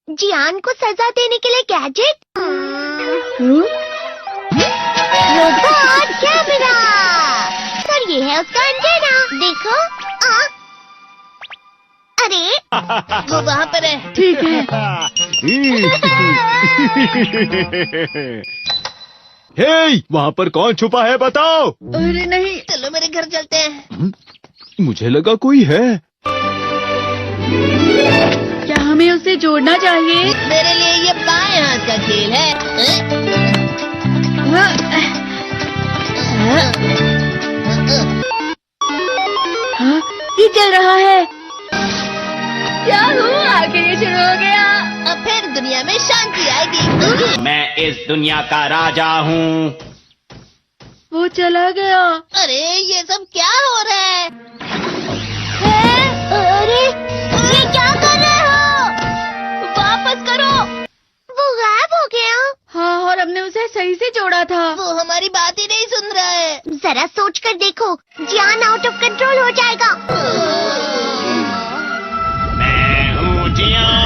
जियान को सजा देने के लिए गैजेट। Robot camera. और ये है उसका एंटेना। देखो। अरे वो वहाँ पर है। ठीक है। हे, वहाँ पर कौन छुपा है बताओ। अरे नहीं। चलो मेरे घर चलते हैं। मुझे लगा कोई है। क्या हमें उसे जोड़ना चाहिए? मेरे लिए ये बाएं हाथ का खेल है। हाँ, ये चल रहा है। क्या हुआ? आखिर ये शुरू हो गया। अब फिर दुनिया में शांति आएगी। मैं इस दुनिया का राजा हूँ। वो चला गया। अरे ये सब क्या हो रहा है? अरे ये क्या कर रहे हो? वापस करो। वो गायब हो गया। हाँ, और हमने उसे सही से जोड़ा था। वो हमारी बात ही नहीं सुन रहा है। जरा सोच कर देखो, जियान आउट ऑफ कंट्रोल हो जाएगा। मैं हूँ जियान।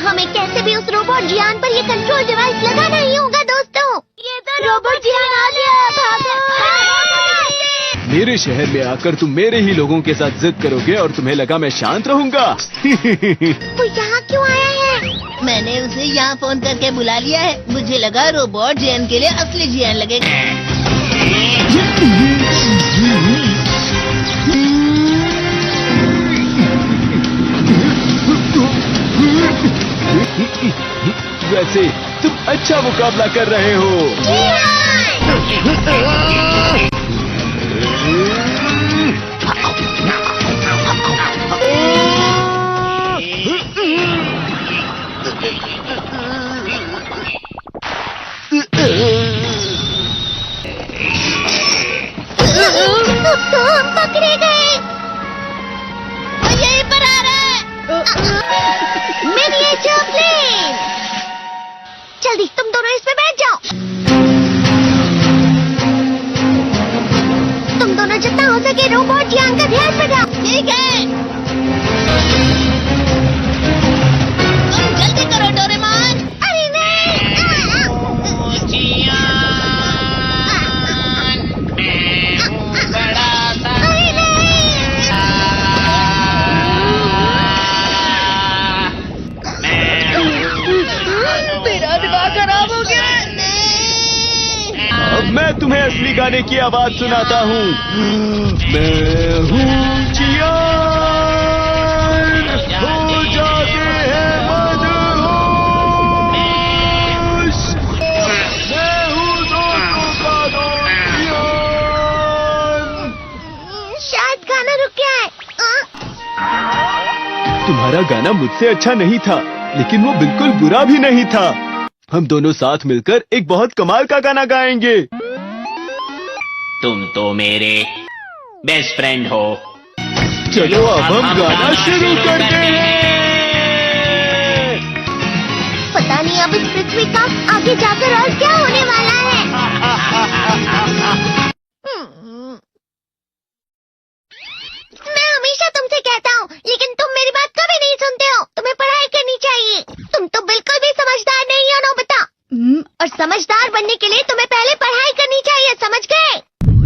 हमें कैसे भी उस रोबोट जियान पर ये कंट्रोल डिवाइस लगाना ही होगा दोस्तों। ये तो रोबोट जियान आ गया। मेरे शहर में आकर तुम मेरे ही लोगों के साथ जिद करोगे और तुम्हें लगा मैं शांत रहूंगा। वो यहाँ क्यों आया है? मैंने उसे यहाँ फोन करके बुला लिया है। मुझे लगा रोबोट जियान के लिए असली जियान लगेगा। वैसे तुम अच्छा मुकाबला कर रहे हो। हम पकड़े गए। यहीं पर आ रहा है। Miniature plane. जल्दी तुम दोनों इस पे बैठ जाओ। तुम दोनों जितना हो सके रोबोट जियान का ध्यान रखो। ठीक है। तुम जल्दी करो डोरेमोन। अरे नहीं। जियान, मैं हूँ बड़ा सा। अरे नहीं। मेरा दिमाग खराब हो गया। अब मैं तुम्हें असली गाने की आवाज सुनाता हूँ। मैं हूँ जियान, हो जाते हैं मदहोश। मैं हूँ दोस्तों का दोस्त जियान। शायद गाना रुक गया है। तुम्हारा गाना मुझसे अच्छा नहीं था, लेकिन वो बिल्कुल बुरा भी नहीं था। हम दोनों साथ मिलकर एक बहुत कमाल का गाना गाएंगे। तुम तो मेरे बेस्ट फ्रेंड हो। चलो अब हम गाना शुरू करते हैं। पता नहीं अब इस पृथ्वी का आगे जाकर और क्या होने वाला है। मैं हमेशा तुमसे कहता हूँ, लेकिन तुम मेरी बात कभी नहीं सुनते हो। तुम्हें पढ़ाई करनी चाहिए। तुम तो बिल्कुल भी समझदार नहीं हो नोबिता। और समझदार बनने के लिए तुम्हें पहले पढ़ाई करनी चाहिए, समझ गए?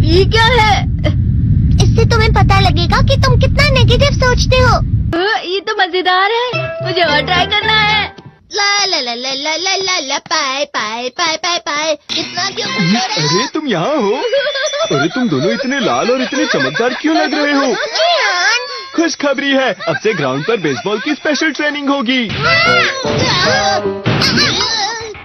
ये क्या है? इससे तुम्हें पता लगेगा कि तुम कितना नेगेटिव सोचते हो। ये तो मजेदार है। मुझे और ट्राई करना है। ला ला ला ला ला ला ला ला पाए पाए पाए पाए पाए। इतना क्यों खुश हो रहे हो? अरे तुम यहाँ हो? अरे तुम दोनों इतने लाल और इतने चमकदार क्यों लग रहे हो? जियान। खुशखबरी है, अब से ग्राउंड पर बेसबॉल की स्पेशल ट्रेनिंग होगी।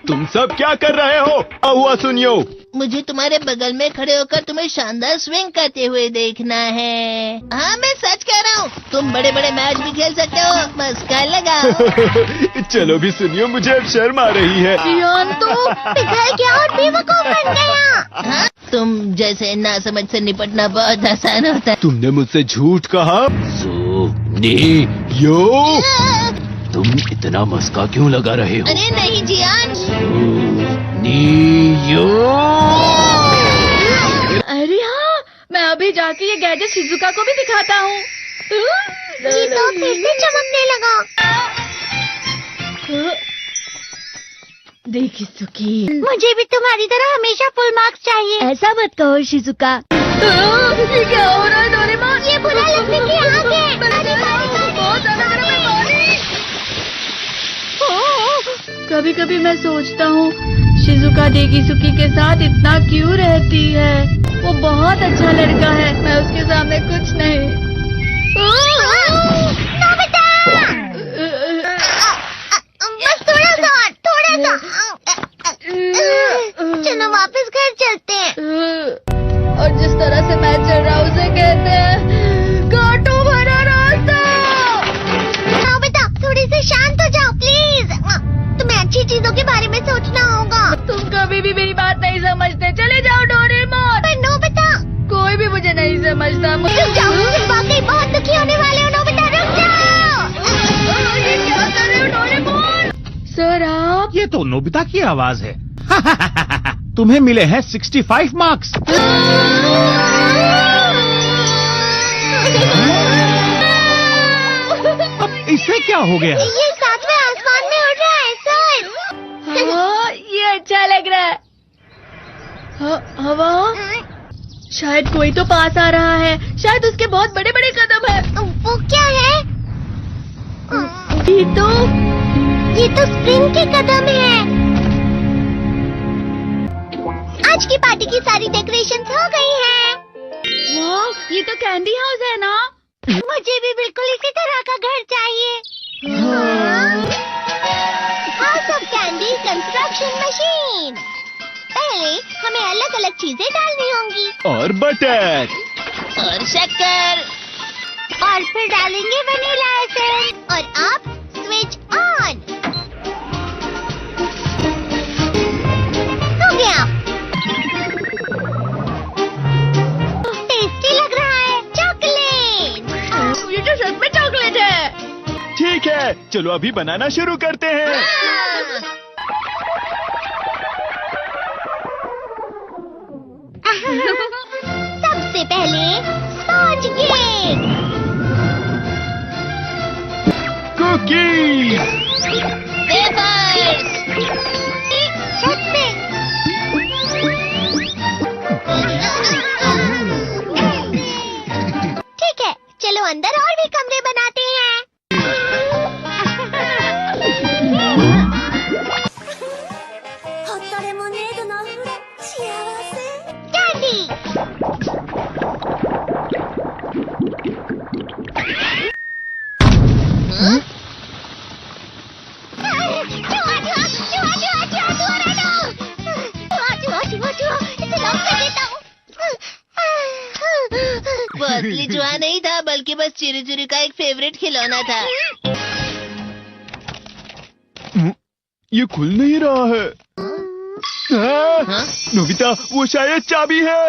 तुम सब क्या कर रहे हो? हुआ सुनियो। मुझे तुम्हारे बगल में खड़े होकर तुम्हें शानदार स्विंग करते हुए देखना है। हाँ मैं सच कह रहा हूँ। तुम बड़े बड़े मैच भी खेल सकते हो। मस्का लगाओ। चलो भी सुनियो, मुझे अब शर्म आ रही है। जियान तो पिघल गया और बेवकूफ बन गया। हाँ? तुम जैसे नासमझ से निपटना बहुत आसान होता है। तुमने मुझसे झूठ कहा। यो, तुम इतना मस्का क्यों लगा रहे हो? अरे नहीं जियान। यो। अरे हाँ, मैं अभी जाके ये गैजेट शिजुका को भी दिखाता हूँ। जी तो फिर से चमकने लगा। देखी सुखी। मुझे भी तुम्हारी तरह हमेशा फुल मार्क्स चाहिए। ऐसा मत कहो शिजुका। ये क्या हो रहा है डोरेमोन? ये बुरा लगने की आग है। बहुत ज्यादा गर्म है पानी। कभी कभी मैं सोचता हूँ शिजुका डेकिसुकी के साथ इतना क्यों रहती है। वो बहुत अच्छा लड़का है, मैं उसके सामने कुछ नहीं। नोबिता! बस थोड़ा सा। चलो वापस घर चलते हैं। और जिस तरह से मैं चल रहा हूँ उसे कहते हैं कांटों भरा रास्ता। नोबिता, थोड़ी सी शांत हो जाओ प्लीज। तुम्हें अच्छी चीजों के बारे में सोचना होगा। तुम कभी भी मेरी बात नहीं समझते। चले जाओ डोरेमोन। पर नोबिता, कोई भी मुझे नहीं समझता। रुक जाओ, तुम वाकई बहुत दुखी होने वाले हो। नोबिता रुक जाओ। ये क्या कर रहे हो डोरेमोन? सर आप? ये तो नोबिता की आवाज है। तुम्हें मिले हैं 65 मार्क्स। अब इसे क्या हो गया? ये सातवें आसमान में उड़ रहा है सर। हाँ, ये अच्छा लग रहा है। हवा? शायद कोई तो पास आ रहा है। शायद उसके बहुत बड़े बड़े कदम है। वो क्या है? ये तो स्प्रिंग के कदम है। आज की पार्टी की सारी डेकोरेशंस हो गई हैं। वाह, ये तो कैंडी हाउस है ना? मुझे भी बिल्कुल इसी तरह का घर चाहिए। House of candy construction machine. पहले हमें अलग अलग चीजें डालनी होंगी। और बटर। और शक्कर। और फिर डालेंगे वनीला एसेंस। और अब स्विच ऑन। हो गया। टेस्टी लग रहा है। चॉकलेट। ये तो सच में चॉकलेट है। ठीक है, चलो अभी बनाना शुरू करते हैं। सबसे पहले स्पॉन्ज केक। कुकीज। वेफर्स। छत पे। ठीक है, चलो अंदर और भी कमरे बनाते हैं। कैंडी। वो असली जुआ नहीं था, बल्कि बस चिरी चिरी का एक फेवरेट खिलौना था। ये खुल नहीं रहा है। हाँ? नोबिता, वो शायद चाबी है।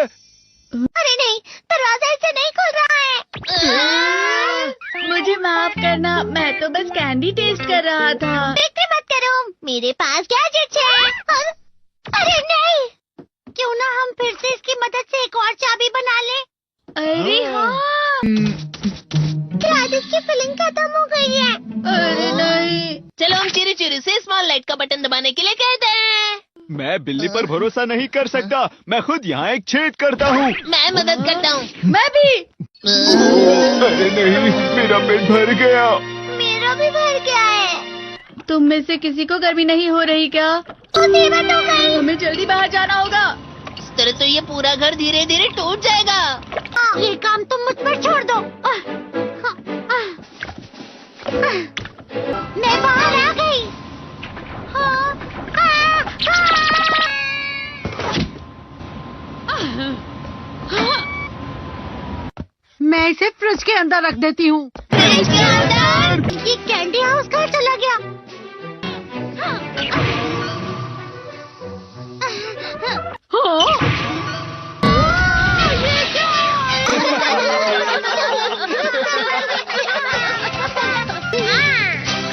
अरे नहीं, दरवाजा ऐसे नहीं खुल रहा है। मुझे माफ करना, मैं तो बस कैंडी टेस्ट कर रहा था। फिक्र मत करो, मेरे पास गैजेट्स है। अरे नहीं, क्यों ना हम फिर से इसकी मदद से एक और चाबी बना लें। अरे हाँ। शायद इसकी फिलिंग खत्म हो गई है। अरे नहीं। चलो हम चिरी चिरी से स्मॉल लाइट का बटन दबाने के लिए कहते हैं। मैं बिल्ली पर भरोसा नहीं कर सकता। मैं खुद यहाँ एक छेद करता हूँ। मैं मदद करता हूँ। मैं भी। अरे नहीं, मेरा पेट भर गया। मेरा भी भर गया है। तुम में से किसी को गर्मी नहीं हो रही क्या? मुसीबत हो गई। हमें जल्दी बाहर जाना होगा। इस तरह तो ये पूरा घर धीरे धीरे टूट जाएगा। ये काम तुम मुझ पर छोड़ दो। मैं बाहर आ गई। मैं इसे फ्रिज के अंदर रख देती हूँ। फ्रिज के अंदर? ये कैंडी हाउस कहाँ चला गया?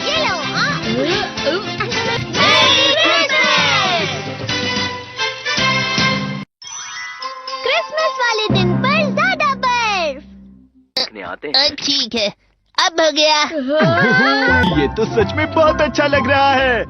ये लो। क्रिसमस वाले दिन पर ज्यादा बर्फ। ठीक है, अब हो गया। ये तो सच में बहुत अच्छा लग रहा है।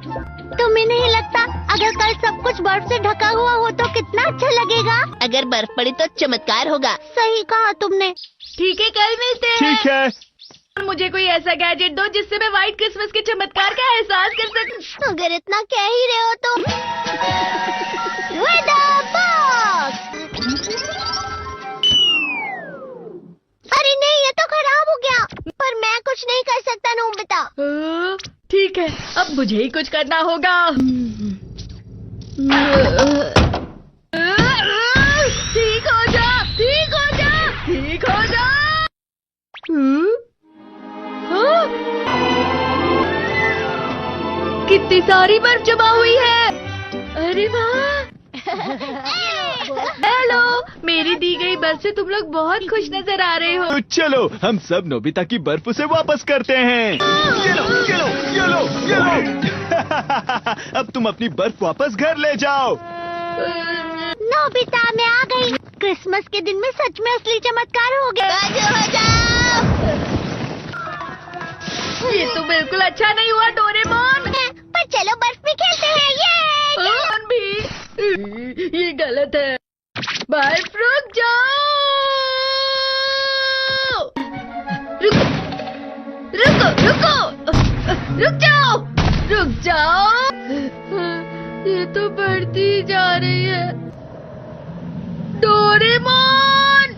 तुम्हें नहीं लगता अगर कल सब कुछ बर्फ से ढका हुआ हो तो कितना अच्छा लगेगा। अगर बर्फ पड़ी तो चमत्कार होगा। सही कहा तुमने। ठीक है, कल मिलते हैं। ठीक है। मुझे कोई ऐसा गैजेट दो जिससे मैं व्हाइट क्रिसमस के चमत्कार का एहसास कर सकूं। अगर इतना कह ही रहे हो तो वेदर बॉक्स। अरे नहीं, ये तो खराब हो गया। पर मैं कुछ नहीं कर सकता नोबिता। ठीक है, अब मुझे ही कुछ करना होगा। ठीक हो जा, ठीक हो जा, ठीक हो जा। हाँ? कितनी सारी बर्फ जमा हुई है। अरे वाह। हेलो, मेरी दी गई बर्फ से तुम लोग बहुत खुश नजर आ रहे हो। तो चलो हम सब नोबिता की बर्फ उसे वापस करते हैं। ये लो, ये लो, ये लो, ये लो। अब तुम अपनी बर्फ वापस घर ले जाओ। नोबिता, मैं आ गई। क्रिसमस के दिन में सच में असली चमत्कार हो गया। बाजू हो जाओ। ये तो बिल्कुल अच्छा नहीं हुआ डोरेमोन। पर चलो बर्फ में खेलते हैं। ये डोरेमोन भी, ये गलत है। बर्फ रुक जाओ। रुको, रुको, रुको, रुक जाओ, रुक जाओ। ये तो बढ़ती जा रही है। डोरेमोन,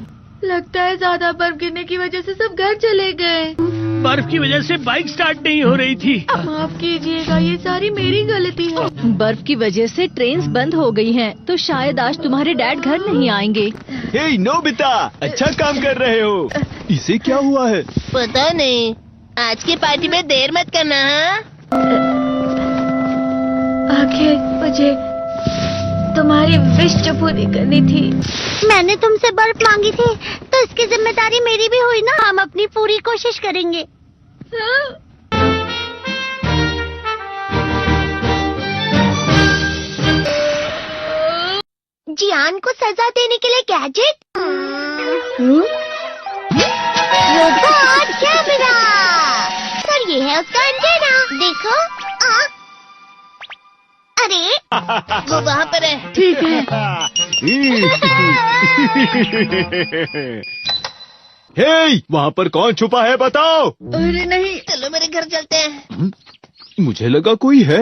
लगता है ज्यादा बर्फ गिरने की वजह से सब घर चले गए। बर्फ की वजह से बाइक स्टार्ट नहीं हो रही थी। माफ कीजिएगा, ये सारी मेरी गलती है। बर्फ की वजह से ट्रेन्स बंद हो गई हैं, तो शायद आज तुम्हारे डैड घर नहीं आएंगे। हे नोबिता, अच्छा काम कर रहे हो। इसे क्या हुआ है? पता नहीं, आज की पार्टी में देर मत करना। हाँ? आखिर मुझे तुम्हारी विश जो पूरी करनी थी। मैंने तुमसे बर्फ मांगी थी, तो इसकी जिम्मेदारी मेरी भी हुई ना। हम अपनी पूरी कोशिश करेंगे। हाँ? जियान को सजा देने के लिए गैजेट। Robot camera. सर, ये है उसका एंटेना। देखो। अरे वो वहाँ पर है। ठीक है। हे, वहाँ पर कौन छुपा है बताओ। अरे नहीं। चलो मेरे घर चलते हैं। मुझे लगा कोई है।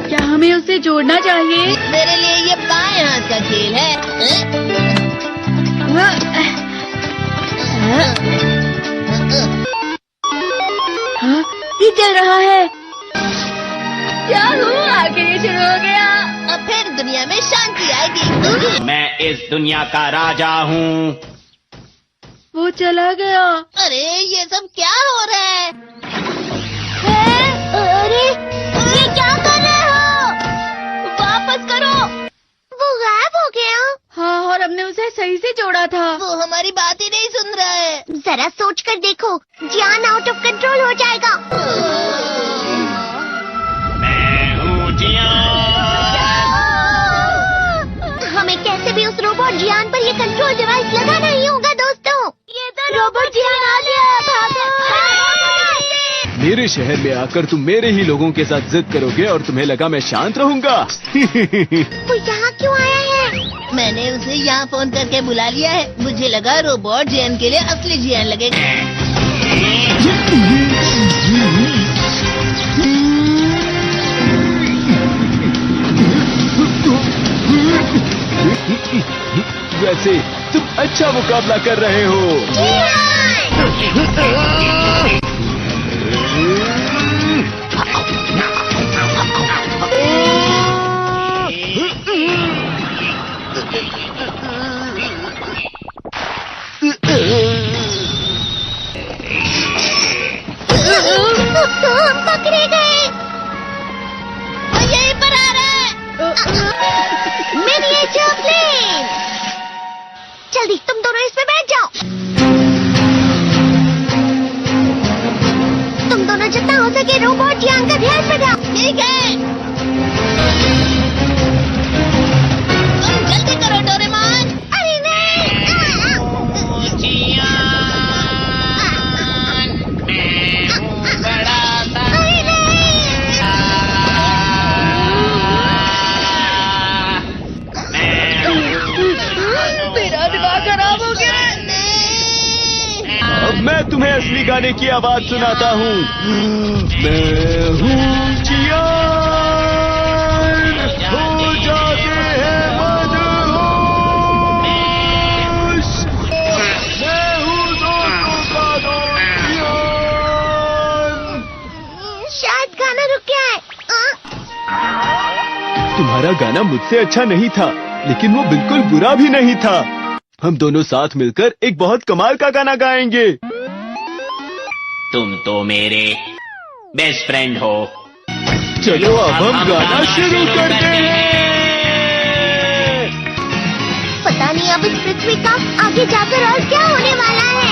क्या हमें उसे जोड़ना चाहिए? मेरे लिए ये बाएं हाथ का खेल है। हाँ, ये चल रहा है। क्या हुआ? आखिर ये शुरू हो गया। अब फिर दुनिया में शांति आएगी। मैं इस दुनिया का राजा हूँ। वो चला गया। अरे ये सब क्या हो रहा है? अरे ये क्या कर रहे हो? वापस करो। वो गायब हो गया। हाँ, और हमने उसे सही से जोड़ा था। वो हमारी बात ही नहीं सुन रहा है। जरा सोच कर देखो, जियान आउट ऑफ कंट्रोल हो जाएगा। मैं हूँ जियान। हमें कैसे भी उस रोबोट जियान पर ये कंट्रोल डिवाइस लगाना ही होगा दोस्तों। ये तो रोबोट जियान आ गया। भागो। मेरे शहर में आकर तुम मेरे ही लोगों के साथ जिद करोगे और तुम्हें लगा मैं शांत रहूंगा। वो यहाँ क्यों आया है? मैंने उसे यहाँ फोन करके बुला लिया है। मुझे लगा रोबोट जियान के लिए असली जियान लगेगा। वैसे तुम अच्छा मुकाबला कर रहे हो। तो हम पकड़े गए। वो यहीं पर आ रहा है। Miniature plane. जल्दी तुम दोनों इसमें बैठ जाओ। तुम दोनों जितना हो सके रोबोट जियान का ध्यान रखो। ठीक है। तुम जल्दी करो डोरेमोन। अरे नहीं। जियान, मैं हूँ बड़ा सा। अरे नहीं। तुम्हें असली गाने की आवाज सुनाता हूँ। मैं हूँ जियान, हो जाते हैं मदहोश। मैं हूँ दोस्तों का दोस्त जियान। शायद गाना रुक गया है। तुम्हारा गाना मुझसे अच्छा नहीं था, लेकिन वो बिल्कुल बुरा भी नहीं था। हम दोनों साथ मिलकर एक बहुत कमाल का गाना गाएंगे। तुम तो मेरे बेस्ट फ्रेंड हो। चलो अब हम गाना शुरू करते हैं। पता नहीं अब इस पृथ्वी का आगे जाकर और क्या होने वाला है।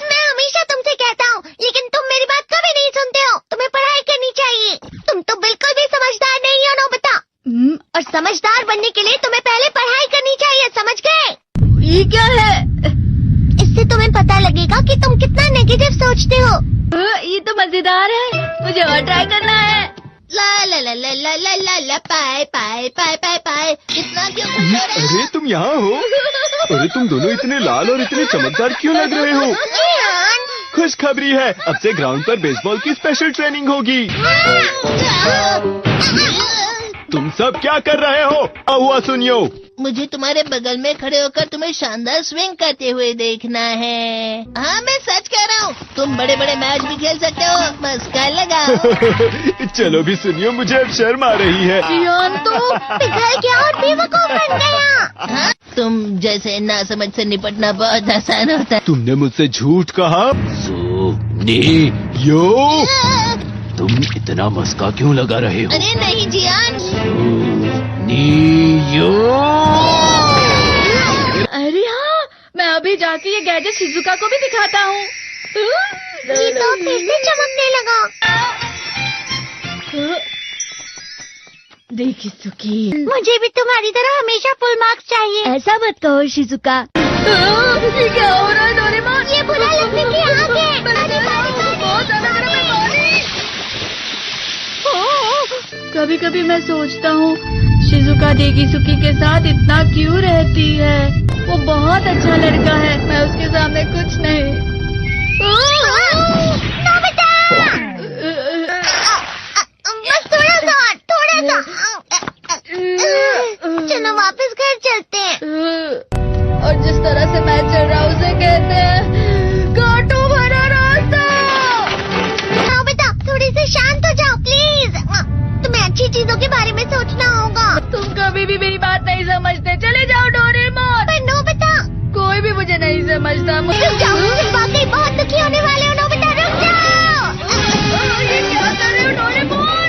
मैं हमेशा तुमसे कहता हूँ, लेकिन तुम मेरी बात कभी नहीं सुनते हो। तुम्हें पढ़ाई करनी चाहिए। तुम तो बिल्कुल भी समझदार नहीं हो नोबिता। और समझदार बनने के लिए तुम्हें पहले पढ़ाई करनी चाहिए, समझ गए? ये क्या है? इससे तुम्हें पता लगेगा कि तुम कितना नेगेटिव सोचते हो। ये तो मजेदार है, मुझे और ट्राई करना है। ला ला ला ला ला ला ला ला पाए पाए पाए पाए पाए। इतना क्यों खुश हो रहे हो? अरे तुम यहाँ हो? अरे तुम दोनों इतने लाल और इतने चमकदार क्यों लग रहे हो? जियान, खुशखबरी है, अब से ग्राउंड पर बेसबॉल की स्पेशल ट्रेनिंग होगी। तुम सब क्या कर रहे हो? हुआ सुनियो। मुझे तुम्हारे बगल में खड़े होकर तुम्हें शानदार स्विंग करते हुए देखना है। हाँ, मैं सच कह रहा हूँ। तुम बड़े बड़े मैच भी खेल सकते हो, बस कर लगाओ। चलो भी सुनियो, मुझे अब शर्म आ रही है। जियान तो पिघल गया और बेवकूफ बन गया। हाँ, तुम जैसे नासमझ से निपटना बहुत आसान होता है। तुमने मुझसे झूठ कहा। यो, तुम इतना मस्का क्यों लगा रहे हो? अरे नहीं जियान। अरे हाँ, मैं अभी जाके ये गैजेट शिजुका को भी दिखाता हूँ। ये तो फिर से चमकने लगा। देखिए सुकी, मुझे भी तुम्हारी तरह हमेशा फुल मार्क्स चाहिए। ऐसा मत कहो शिजुका। ये क्या हो रहा है डोरेमोन? ये बुरा लगने की आग है। बहुत ज्यादा गर्म है पानी। कभी कभी मैं सोचता हूँ शिजुका देगीसुकी के साथ इतना क्यों रहती है। वो बहुत अच्छा लड़का है, मैं उसके सामने कुछ नहीं। नोबिता! बस थोड़ा सा। चलो वापस घर चलते हैं। और जिस तरह से मैं चल रहा हूँ उसे कहते हैं कांटों भरा रास्ता। नोबिता, थोड़ी सी शांत हो जाओ प्लीज। तुम्हें अच्छी चीजों के बारे में सोचना होगा। तुम कभी भी मेरी बात नहीं समझते। चले जाओ डोरेमोन। पर नोबिता, कोई भी मुझे नहीं समझता। रुक जाओ, तुम वाकई बहुत दुखी होने वाले हो। नोबिता रुक जाओ। ये क्या कर रहे हो डोरेमोन?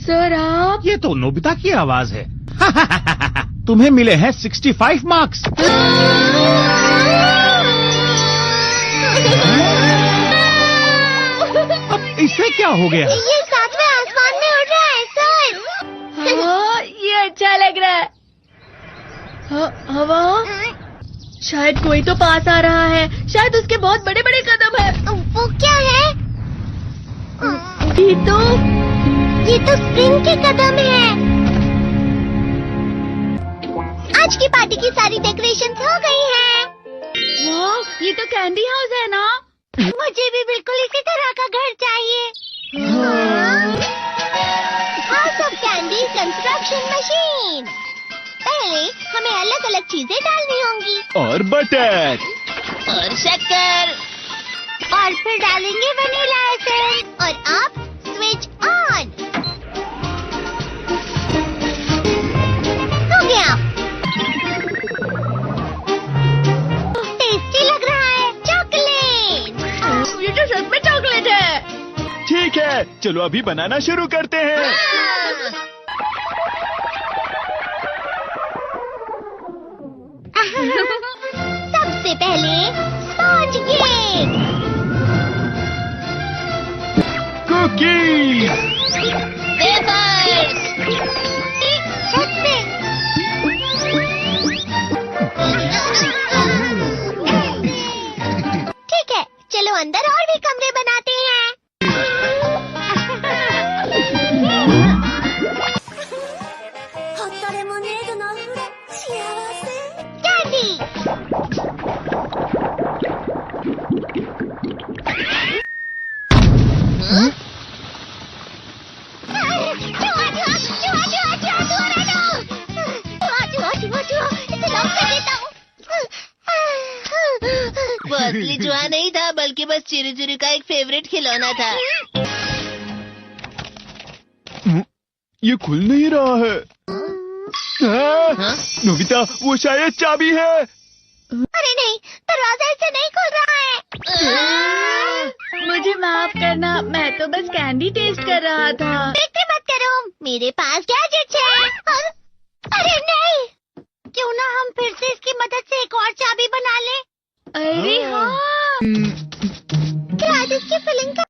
सर आप? ये तो नोबिता की आवाज है। तुम्हें मिले हैं 65 मार्क्स। अब इससे क्या हो गया? ये सातवें आसमान में उड़ रहा है सर। हाँ, ये अच्छा लग रहा है। हवा? शायद कोई तो पास आ रहा है। शायद उसके बहुत बड़े बड़े कदम है। वो क्या है? ये तो स्प्रिंग के कदम है। आज की पार्टी की सारी डेकोरेशंस हो गई हैं। वाह, ये तो कैंडी हाउस है ना? मुझे भी बिल्कुल इसी तरह का घर चाहिए। House of candy construction machine. पहले हमें अलग अलग चीजें डालनी होंगी और बटर और शक्कर। और फिर डालेंगे वनीला एसेंस। और आप स्विच ऑन। हो गया। टेस्टी लग रहा है। चॉकलेट। ये तो सच में चॉकलेट है। ठीक है, चलो अभी बनाना शुरू करते हैं। सबसे पहले स्पॉन्ज केक। Cookies, wafers. छत पे। ठीक है, चलो अंदर और भी कमरे बनाते हैं। क्या कैंडी। चूहा, चूहा, चूहा, चूहा, चूहा, चूहा, रहना। चूहा, चूहा, चूहा, चूहा, इसे लॉक कर देता हूँ। वो असली चूहा नहीं था, बल्कि बस चिरू चिरू का एक फेवरेट खिलौना था। ये खुल नहीं रहा है। हाँ? नोबिता, वो शायद चाबी है। अरे नहीं, दरवाजा इससे नहीं खुल रहा है। मुझे माफ करना, मैं तो बस कैंडी टेस्ट कर रहा था। फिक्र मत करो, मेरे पास गैजेट्स है। अरे नहीं, क्यों ना हम फिर से इसकी मदद से एक और चाबी बना लें। अरे हाँ, शायद इसकी फिलिंग